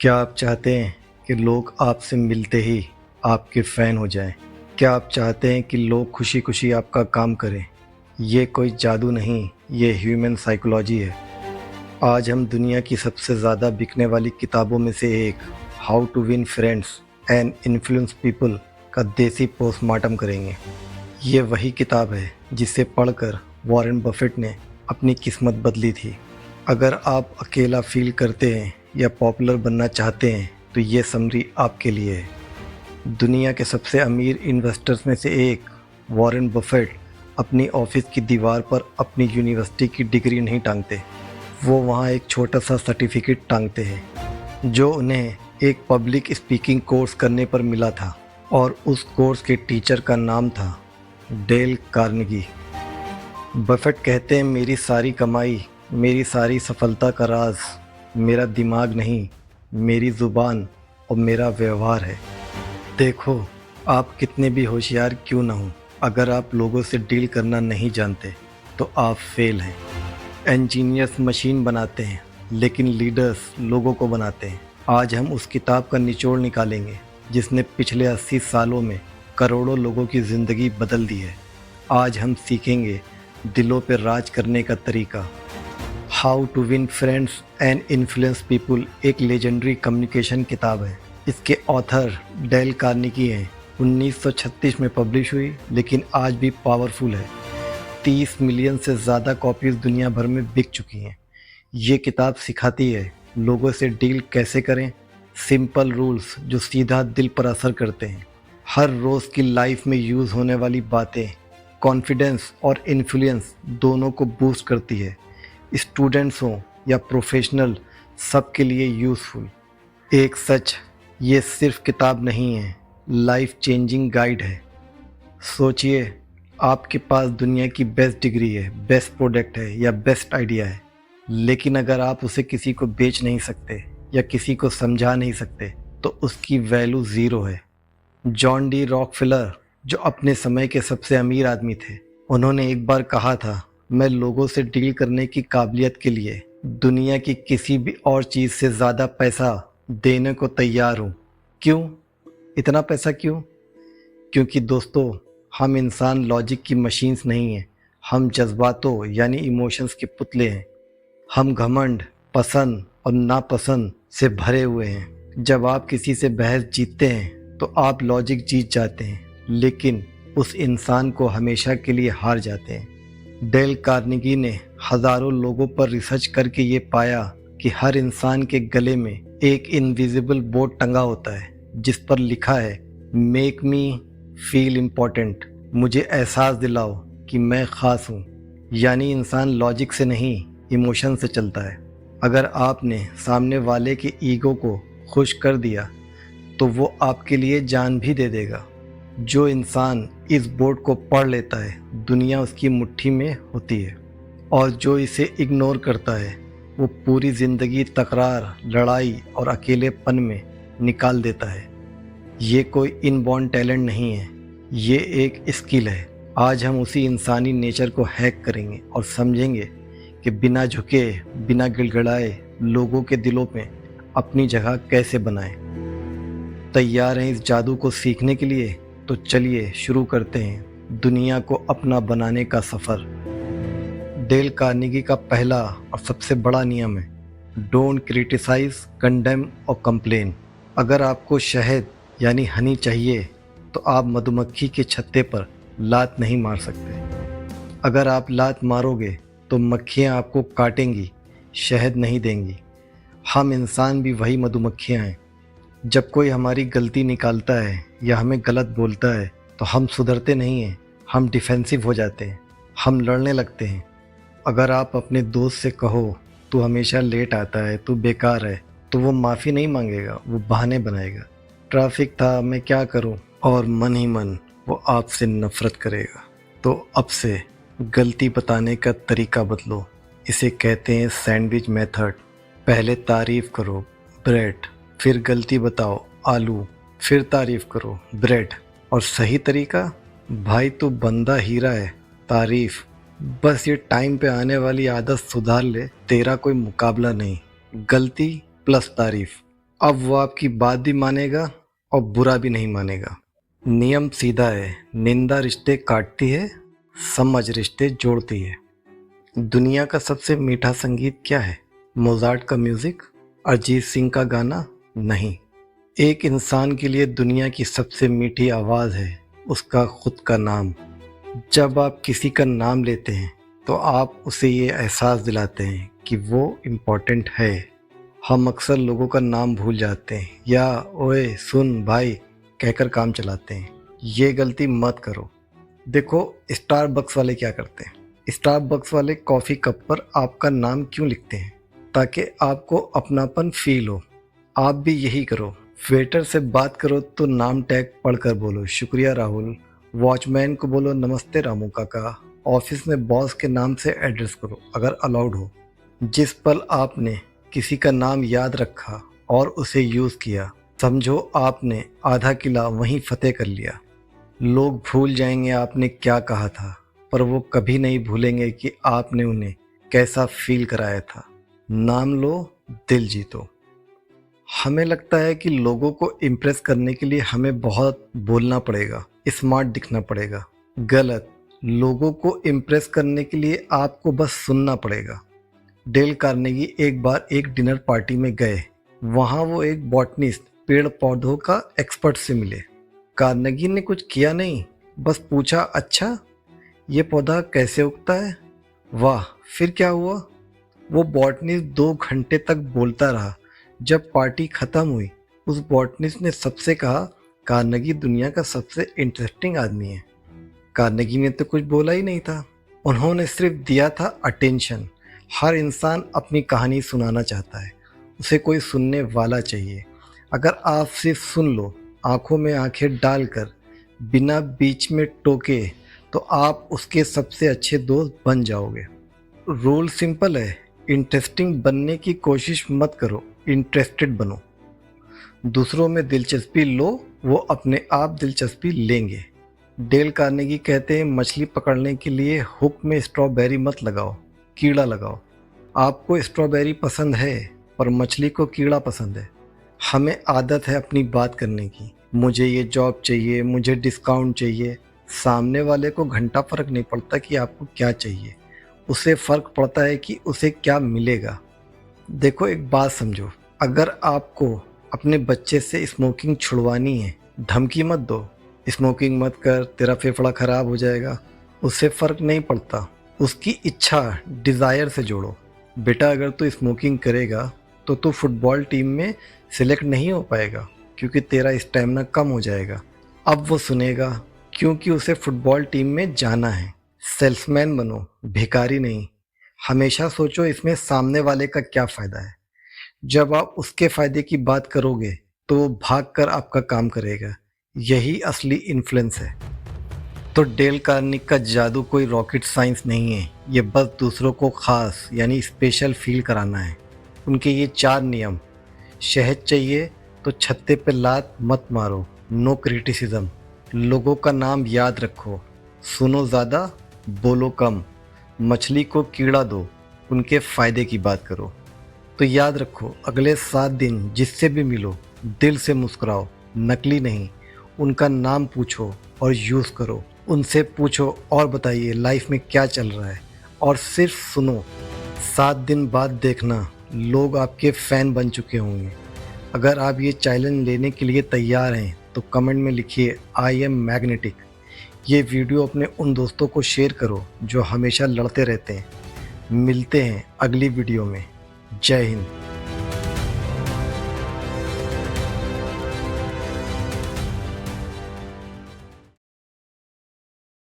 क्या आप चाहते हैं कि लोग आपसे मिलते ही आपके फ़ैन हो जाएं? क्या आप चाहते हैं कि लोग खुशी खुशी आपका काम करें? ये कोई जादू नहीं, ये ह्यूमन साइकोलॉजी है। आज हम दुनिया की सबसे ज़्यादा बिकने वाली किताबों में से एक how to win friends and influence people का देसी पोस्टमार्टम करेंगे। ये वही किताब है जिसे पढ़कर वॉरेन बफेट ने अपनी किस्मत बदली थी। अगर आप अकेला फील करते हैं या पॉपुलर बनना चाहते हैं तो ये समरी आपके लिए है। दुनिया के सबसे अमीर इन्वेस्टर्स में से एक वॉरेन बफेट अपनी ऑफिस की दीवार पर अपनी यूनिवर्सिटी की डिग्री नहीं टांगते। वो वहाँ एक छोटा सा सर्टिफिकेट टांगते हैं जो उन्हें एक पब्लिक स्पीकिंग कोर्स करने पर मिला था, और उस कोर्स के टीचर का नाम था डेल कार्नेगी। बफेट कहते हैं, मेरी सारी कमाई, मेरी सारी सफलता का राज मेरा दिमाग नहीं, मेरी ज़ुबान और मेरा व्यवहार है। देखो, आप कितने भी होशियार क्यों ना हो, अगर आप लोगों से डील करना नहीं जानते तो आप फेल हैं। इंजीनियर्स मशीन बनाते हैं लेकिन लीडर्स लोगों को बनाते हैं। आज हम उस किताब का निचोड़ निकालेंगे जिसने पिछले 80 सालों में करोड़ों लोगों की ज़िंदगी बदल दी है। आज हम सीखेंगे दिलों पर राज करने का तरीका। How to win friends and influence people एक लेजेंडरी कम्युनिकेशन किताब है। इसके ऑथर डेल कार्नेगी हैं। 1936 में पब्लिश हुई लेकिन आज भी पावरफुल है। 30 मिलियन से ज़्यादा कॉपीज़ दुनिया भर में बिक चुकी हैं। ये किताब सिखाती है लोगों से डील कैसे करें, सिंपल रूल्स जो सीधा दिल पर असर करते हैं। हर रोज़ की लाइफ में यूज़ होने वाली बातें कॉन्फिडेंस और इन्फ्लुएंस दोनों को बूस्ट करती है। स्टूडेंट्स हों या प्रोफेशनल, सबके लिए यूज़फुल। एक सच, ये सिर्फ किताब नहीं है, लाइफ चेंजिंग गाइड है। सोचिए, आपके पास दुनिया की बेस्ट डिग्री है, बेस्ट प्रोडक्ट है या बेस्ट आइडिया है, लेकिन अगर आप उसे किसी को बेच नहीं सकते या किसी को समझा नहीं सकते तो उसकी वैल्यू ज़ीरो है। जॉन डी रॉकफेलर, जो अपने समय के सबसे अमीर आदमी थे, उन्होंने एक बार कहा था, मैं लोगों से डील करने की काबिलियत के लिए दुनिया की किसी भी और चीज़ से ज़्यादा पैसा देने को तैयार हूँ। क्यों? इतना पैसा क्यों? क्योंकि दोस्तों, हम इंसान लॉजिक की मशीन्स नहीं हैं, हम जज्बातों यानी इमोशंस के पुतले हैं। हम घमंड, पसंद और नापसंद से भरे हुए हैं। जब आप किसी से बहस जीतते हैं तो आप लॉजिक जीत जाते हैं, लेकिन उस इंसान को हमेशा के लिए हार जाते हैं। डेल कार्नेगी ने हज़ारों लोगों पर रिसर्च करके ये पाया कि हर इंसान के गले में एक इनविजिबल बोर्ड टंगा होता है जिस पर लिखा है, मेक मी फील इम्पोर्टेंट, मुझे एहसास दिलाओ कि मैं ख़ास हूँ। यानी इंसान लॉजिक से नहीं, इमोशन से चलता है। अगर आपने सामने वाले के ईगो को खुश कर दिया तो वो आपके लिए जान भी दे देगा। जो इंसान इस बोर्ड को पढ़ लेता है, दुनिया उसकी मुट्ठी में होती है, और जो इसे इग्नोर करता है वो पूरी ज़िंदगी तकरार, लड़ाई और अकेलेपन में निकाल देता है। ये कोई इनबॉर्न टैलेंट नहीं है, ये एक स्किल है। आज हम उसी इंसानी नेचर को हैक करेंगे और समझेंगे कि बिना झुके, बिना गिड़गिड़ाए लोगों के दिलों में अपनी जगह कैसे बनाएं। तैयार हैं इस जादू को सीखने के लिए? तो चलिए शुरू करते हैं दुनिया को अपना बनाने का सफ़र। डेल कार्नेगी का पहला और सबसे बड़ा नियम है, डोंट क्रिटिसाइज, कंडेम और कंप्लेन। अगर आपको शहद यानी हनी चाहिए तो आप मधुमक्खी के छत्ते पर लात नहीं मार सकते। अगर आप लात मारोगे तो मक्खियाँ आपको काटेंगी, शहद नहीं देंगी। हम इंसान भी वही मधुमक्खियाँ हैं। जब कोई हमारी गलती निकालता है या हमें गलत बोलता है तो हम सुधरते नहीं हैं, हम डिफेंसिव हो जाते हैं, हम लड़ने लगते हैं। अगर आप अपने दोस्त से कहो, तू हमेशा लेट आता है, तू बेकार है, तो वो माफ़ी नहीं मांगेगा, वो बहाने बनाएगा। ट्रैफिक था, मैं क्या करूं, और मन ही मन वो आपसे नफ़रत करेगा। तो अब से गलती बताने का तरीका बदलो। इसे कहते हैं सैंडविच मेथड। पहले तारीफ़ करो, ब्रेड, फिर गलती बताओ, आलू, फिर तारीफ़ करो, ब्रेड। और सही तरीका, भाई तू बंदा हीरा है, तारीफ़। बस ये टाइम पे आने वाली आदत सुधार ले, तेरा कोई मुकाबला नहीं। गलती प्लस तारीफ़। अब वो आपकी बात भी मानेगा और बुरा भी नहीं मानेगा। नियम सीधा है, निंदा रिश्ते काटती है, समझ रिश्ते जोड़ती है। दुनिया का सबसे मीठा संगीत क्या है? मोजार्ट का म्यूजिक? अरिजीत सिंह का गाना? नहीं। एक इंसान के लिए दुनिया की सबसे मीठी आवाज़ है उसका खुद का नाम। जब आप किसी का नाम लेते हैं तो आप उसे ये एहसास दिलाते हैं कि वो इम्पोर्टेंट है। हम अक्सर लोगों का नाम भूल जाते हैं या ओए सुन भाई कहकर काम चलाते हैं। ये गलती मत करो। देखो स्टारबक्स वाले क्या करते हैं। स्टारबक्स वाले कॉफ़ी कप पर आपका नाम क्यों लिखते हैं? ताकि आपको अपनापन फील हो। आप भी यही करो। वेटर से बात करो तो नाम टैग पढ़कर बोलो शुक्रिया राहुल। वॉचमैन को बोलो नमस्ते रामू काका। ऑफिस में बॉस के नाम से एड्रेस करो अगर अलाउड हो। जिस पल आपने किसी का नाम याद रखा और उसे यूज़ किया, समझो आपने आधा किला वहीं फतेह कर लिया। लोग भूल जाएंगे आपने क्या कहा था, पर वो कभी नहीं भूलेंगे कि आपने उन्हें कैसा फील कराया था। नाम लो, दिल जीतो। हमें लगता है कि लोगों को इम्प्रेस करने के लिए हमें बहुत बोलना पड़ेगा, स्मार्ट दिखना पड़ेगा। गलत। लोगों को इम्प्रेस करने के लिए आपको बस सुनना पड़ेगा। डेल कार्नेगी एक बार एक डिनर पार्टी में गए। वहाँ वो एक बॉटनिस्ट पेड़ पौधों का एक्सपर्ट से मिले। कार्नेगी ने कुछ किया नहीं, बस पूछा अच्छा ये पौधा कैसे उगता है। वाह, फिर क्या हुआ? वो बॉटनिस्ट 2 घंटे तक बोलता रहा। जब पार्टी खत्म हुई उस बॉटनिस्ट ने सबसे कहा कार्नेगी दुनिया का सबसे इंटरेस्टिंग आदमी है। कार्नेगी ने तो कुछ बोला ही नहीं था, उन्होंने सिर्फ दिया था अटेंशन। हर इंसान अपनी कहानी सुनाना चाहता है, उसे कोई सुनने वाला चाहिए। अगर आप सिर्फ सुन लो, आंखों में आंखें डालकर, बिना बीच में टोके, तो आप उसके सबसे अच्छे दोस्त बन जाओगे। रूल सिंपल है, इंटरेस्टिंग बनने की कोशिश मत करो, इंटरेस्टेड बनो। दूसरों में दिलचस्पी लो, वो अपने आप दिलचस्पी लेंगे। डेल कार्नेगी कहते हैं मछली पकड़ने के लिए हुक में स्ट्रॉबेरी मत लगाओ, कीड़ा लगाओ। आपको स्ट्रॉबेरी पसंद है पर मछली को कीड़ा पसंद है। हमें आदत है अपनी बात करने की, मुझे ये जॉब चाहिए, मुझे डिस्काउंट चाहिए। सामने वाले को घंटा फर्क नहीं पड़ता कि आपको क्या चाहिए, उसे फ़र्क पड़ता है कि उसे क्या मिलेगा। देखो एक बात समझो, अगर आपको अपने बच्चे से स्मोकिंग छुड़वानी है, धमकी मत दो, स्मोकिंग मत कर तेरा फेफड़ा ख़राब हो जाएगा। उससे फ़र्क नहीं पड़ता, उसकी इच्छा डिज़ायर से जोड़ो। बेटा अगर तू स्मोकिंग करेगा तो तू फुटबॉल टीम में सिलेक्ट नहीं हो पाएगा क्योंकि तेरा स्टेमिना कम हो जाएगा। अब वो सुनेगा क्योंकि उसे फुटबॉल टीम में जाना है। सेल्समैन बनो, भिखारी नहीं। हमेशा सोचो इसमें सामने वाले का क्या फ़ायदा है। जब आप उसके फ़ायदे की बात करोगे तो वो भाग कर आपका काम करेगा। यही असली इन्फ्लुएंस है। तो डेल कार्नेगी का जादू कोई रॉकेट साइंस नहीं है, ये बस दूसरों को ख़ास यानी स्पेशल फील कराना है। उनके ये 4 नियम: शहद चाहिए तो छत्ते पे लात मत मारो, नो क्रिटिसिज्म, लोगों का नाम याद रखो, सुनो ज़्यादा बोलो कम, मछली को कीड़ा दो, उनके फ़ायदे की बात करो। तो याद रखो, अगले 7 दिन जिससे भी मिलो दिल से मुस्कुराओ, नकली नहीं। उनका नाम पूछो और यूज़ करो। उनसे पूछो और बताइए लाइफ में क्या चल रहा है, और सिर्फ सुनो। 7 दिन बाद देखना लोग आपके फ़ैन बन चुके होंगे। अगर आप ये चैलेंज लेने के लिए तैयार हैं तो कमेंट में लिखिए आई एम मैग्नेटिक। ये वीडियो अपने उन दोस्तों को शेयर करो जो हमेशा लड़ते रहते हैं। मिलते हैं अगली वीडियो में। जय हिंद।